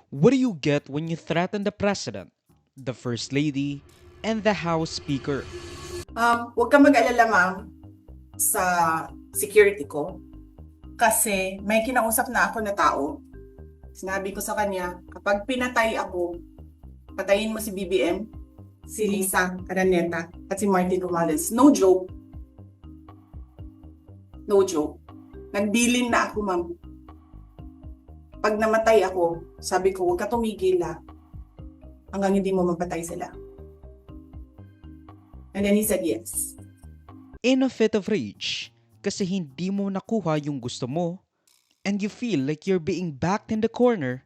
What do you get when you threaten the president, the first lady, and the House Speaker? Huwag kang mag-alala, ma'am, sa security ko. Kasi may kinausap na ako na tao. Sinabi ko sa kanya, kapag pinatay ako, patayin mo si BBM, si Lisa Araneta, at si Martin Romales. No joke. No joke. Nagbilin na ako, ma'am. Pag namatay ako, sabi ko, huwag ka tumigil hanggang hindi mo mapatay sila. And then he said yes. In a fit of rage, kasi hindi mo nakuha yung gusto mo, and you feel like you're being backed in the corner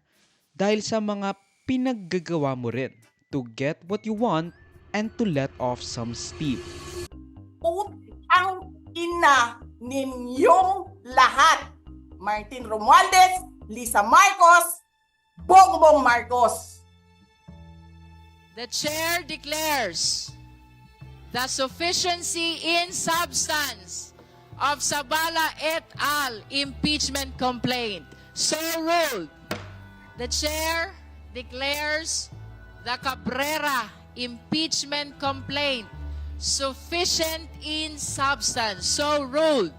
dahil sa mga pinaggagawa mo rin to get what you want and to let off some steam. Putang ina ninyong lahat. Martin Romualdez, Lisa Marcos, Bongbong Marcos. The chair declares the sufficiency in substance of Sabala et al. Impeachment complaint. So ruled. The chair declares the Cabrera impeachment complaint sufficient in substance. So ruled.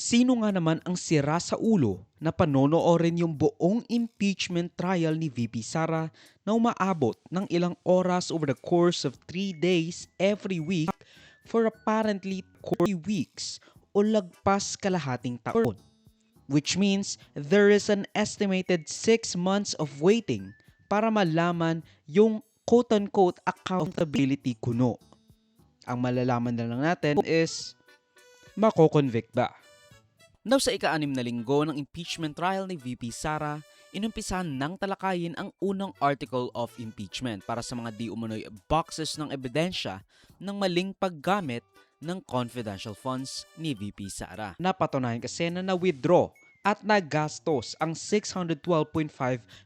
Sino nga naman ang sira sa ulo na panonoorin yung buong impeachment trial ni VP Sara na umaabot ng ilang oras over the course of 3 days every week for apparently 40 weeks o lagpas kalahating taon? Which means there is an estimated 6 months of waiting para malaman yung quote-unquote accountability kuno. Ang malalaman na lang natin is mako-convict ba? Now sa ika-6 na linggo ng impeachment trial ni VP Sara, inumpisahan ng talakayin ang unang article of impeachment para sa mga di umano'y boxes ng ebidensya ng maling paggamit ng confidential funds ni VP Sara. Napatunayan kasi na na-withdraw at nagastos ang 612.5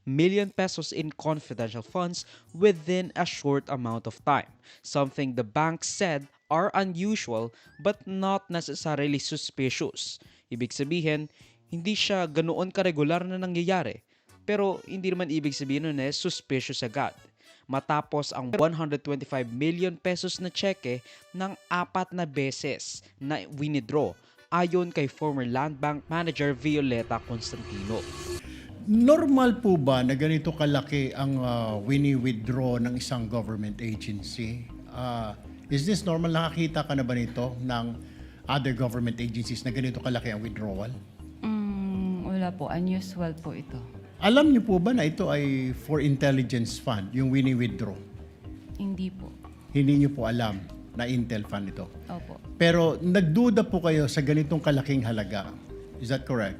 million pesos in confidential funds within a short amount of time, something the bank said are unusual but not necessarily suspicious. Ibig sabihin, hindi siya ganoon karegular na nangyayari, pero hindi naman ibig sabihin nun suspicious agad. Matapos ang 125 million pesos na cheque ng 4 na beses na winidraw ayon kay former Land Bank Manager Violeta Constantino. Normal po ba na ganito kalaki ang wini-withdraw ng isang government agency? Is this normal? Nakakita ka na ba nito ng other government agencies na ganito kalaki ang withdrawal? Wala po. Unusual po ito. Alam niyo po ba na ito ay for intelligence fund, yung wini-withdraw? Hindi po. Hindi niyo po alam na intel fund ito. Opo. Pero nagduda po kayo sa ganitong kalaking halaga. Is that correct?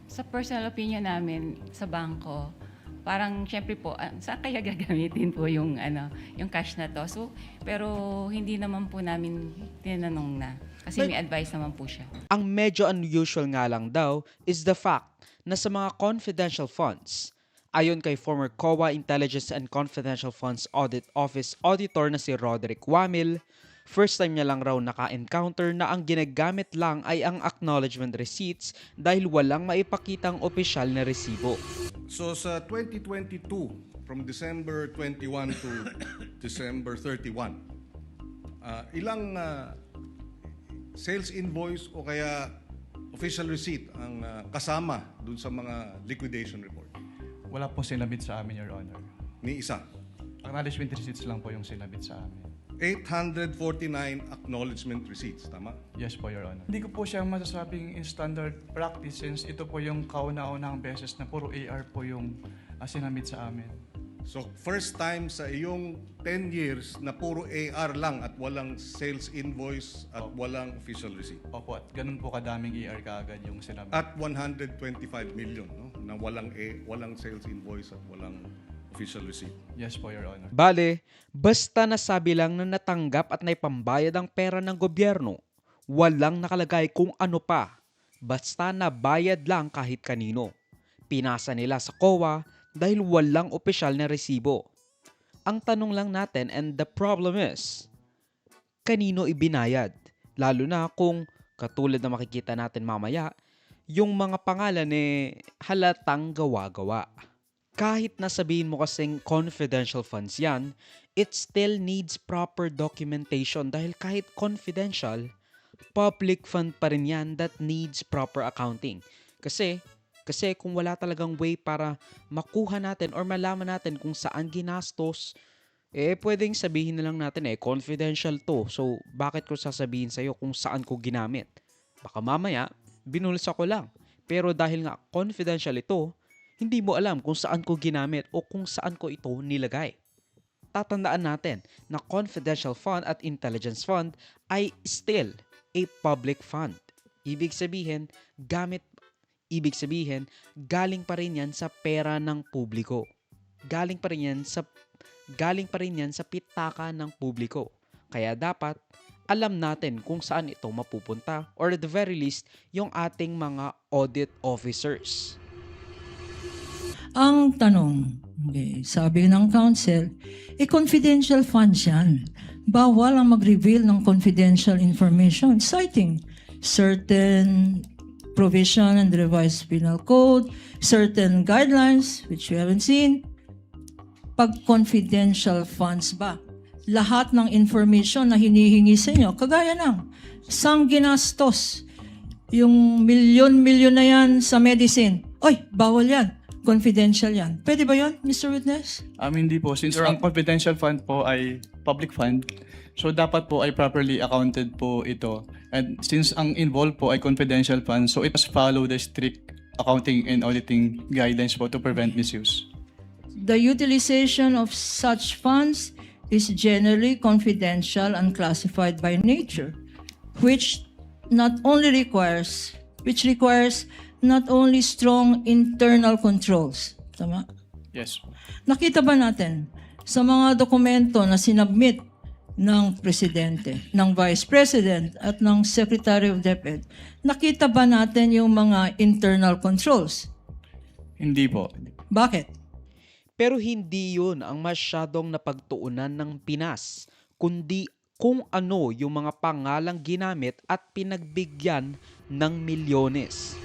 Sa personal opinion namin sa bangko, parang syempre po, saan kaya gagamitin po yung cash na to? So, pero hindi naman po namin tinanong na. Kasi may advice naman po siya. Ang medyo unusual nga lang daw is the fact na sa mga confidential funds, ayon kay former COA Intelligence and Confidential Funds Audit Office Auditor na si Roderick Wamil, first time niya lang raw naka-encounter na ang ginagamit lang ay ang acknowledgement receipts dahil walang maipakitang opisyal na resibo. So sa 2022, from December 21 to December 31, ilang sales invoice o kaya official receipt ang kasama dun sa mga liquidation report? Wala pong sinabit sa amin, Your Honor. Ni isa. Acknowledgement receipts lang po yung sinabit sa amin. 849 acknowledgement receipts, tama? Yes po, Your Honor. Hindi ko po siya masasabing in standard practice since ito po yung kauna-unahang beses na puro AR po yung sinamit sa amin. So first time sa iyong 10 years na puro AR lang at walang sales invoice at walang official receipt. Opo, at ganun po kadaming AR kaagad yung sinabit. At 125 million, no? Na walang sales invoice at walang official receipt. Yes po, Your Honor. Bale, basta nasabi lang na natanggap at naipambayad ang pera ng gobyerno, walang nakalagay kung ano pa. Basta nabayad lang kahit kanino. Pinasa nila sa COA dahil walang opisyal na resibo. Ang tanong lang natin, and the problem is, kanino ibinayad? Lalo na kung, katulad na makikita natin mamaya, yung mga pangalan halatang gawa-gawa. Kahit nasabihin mo kasing confidential funds yan, it still needs proper documentation dahil kahit confidential, public fund pa rin yan that needs proper accounting. Kasi kung wala talagang way para makuha natin or malaman natin kung saan ginastos, pwedeng sabihin na lang natin confidential to. So, bakit ko sasabihin sa'yo kung saan ko ginamit? Baka mamaya, binulsa ko lang. Pero dahil nga confidential ito, hindi mo alam kung saan ko ginamit o kung saan ko ito nilagay. Tatandaan natin na confidential fund at intelligence fund ay still a public fund. Ibig sabihin, galing pa rin yan sa pera ng publiko. Galing pa rin yan sa pitaka ng publiko. Kaya dapat alam natin kung saan ito mapupunta or at the very least, yung ating mga audit officers. Ang tanong, sabi ng council, confidential funds yan. Bawal ang mag-reveal ng confidential information citing certain provision in the revised penal code, certain guidelines, which we haven't seen. Pag confidential funds ba, lahat ng information na hinihingi sa inyo, kagaya ng sang ginastos, yung milyon-milyon na yan sa medicine, bawal yan. Confidential yan. Pwede ba yun, Mr. Witness? Hindi po. Since ang confidential fund po ay public fund, so dapat po ay properly accounted po ito. And since ang involved po ay confidential fund, so it must follow the strict accounting and auditing guidelines po to prevent misuse. The utilization of such funds is generally confidential and classified by nature, which requires not only strong internal controls. Tama? Yes. Nakita ba natin sa mga dokumento na sinubmit ng Presidente, ng Vice President at ng Secretary of DepEd, nakita ba natin yung mga internal controls? Hindi po. Bakit? Pero hindi yun ang masyadong napagtuunan ng Pinas, kundi kung ano yung mga pangalang ginamit at pinagbigyan ng milyones.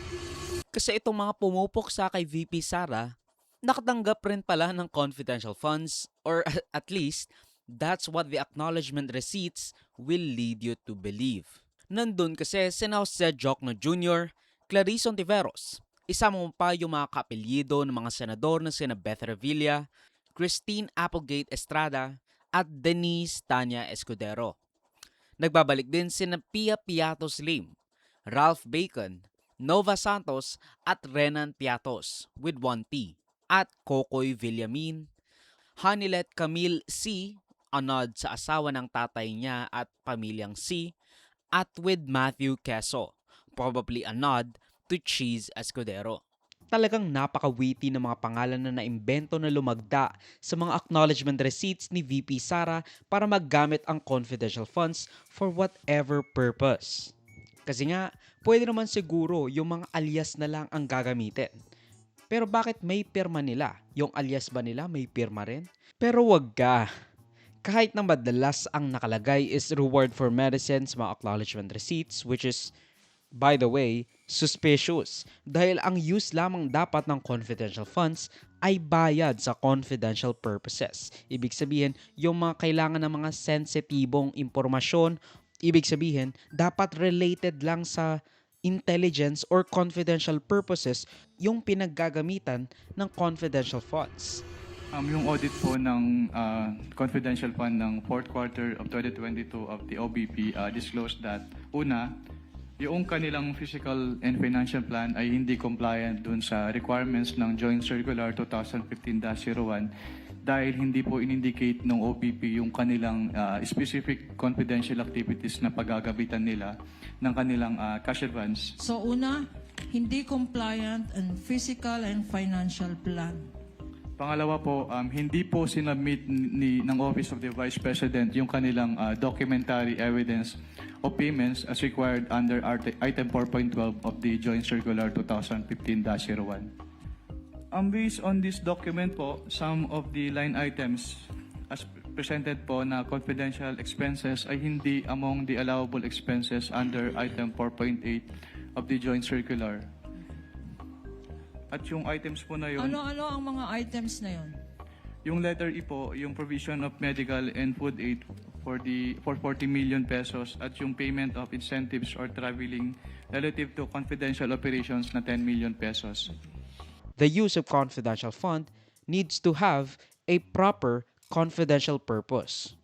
Kasi itong mga pumupuksa kay VP Sara, nakatanggap rin pala ng confidential funds, or at least, that's what the acknowledgement receipts will lead you to believe. Nandun kasi sina Jose Jocno Jr., Clarice Ontiveros, isama mo pa yung mga kaapelyido ng mga senador na sina Beth Revilla, Christine Applegate Estrada, at Denise Tanya Escudero. Nagbabalik din sina Pia Piatos Lim, Ralph Bacon, Nova Santos at Renan Piatos with 1P, at Kokoy Villamin, Hanilet Camille C, a nod sa asawa ng tatay niya at pamilyang C, at with Matthew Queso, probably a nod to Cheese Escudero. Talagang napaka-witty ng mga pangalan na naimbento na lumagda sa mga acknowledgement receipts ni VP Sara para maggamit ang confidential funds for whatever purpose. Kasi nga, pwede naman siguro yung mga alias na lang ang gagamitin. Pero bakit may pirma nila? Yung alias ba nila may pirma rin? Pero wag ka. Kahit na madalas ang nakalagay is reward for medicines, mga acknowledgement receipts, which is, by the way, suspicious. Dahil ang use lamang dapat ng confidential funds ay bayad sa confidential purposes. Ibig sabihin, yung mga kailangan ng mga sensitibong impormasyon, ibig sabihin, dapat related lang sa intelligence or confidential purposes yung pinaggagamitan ng confidential funds. Yung audit po ng confidential fund ng fourth quarter of 2022 of the OBP disclosed that, una, yung kanilang physical and financial plan ay hindi compliant dun sa requirements ng Joint Circular 2015-01 dahil hindi po in-indicate ng OBP yung kanilang specific confidential activities na paggagabitan nila ng kanilang cash advance. So una, hindi compliant ang physical and financial plan. Pangalawa po, hindi po sinubmit ng Office of the Vice President yung kanilang documentary evidence of payments as required under Item 4.12 of the Joint Circular 2015-01. Based on this document po, some of the line items as presented po na confidential expenses ay hindi among the allowable expenses under Item 4.8 of the Joint Circular. At yung items po na yun, Ano-ano ang mga items na yon? yung letter E po, yung provision of medical and food aid for 40 million pesos at yung payment of incentives or traveling relative to confidential operations na 10 million pesos. The use of confidential fund needs to have a proper confidential purpose.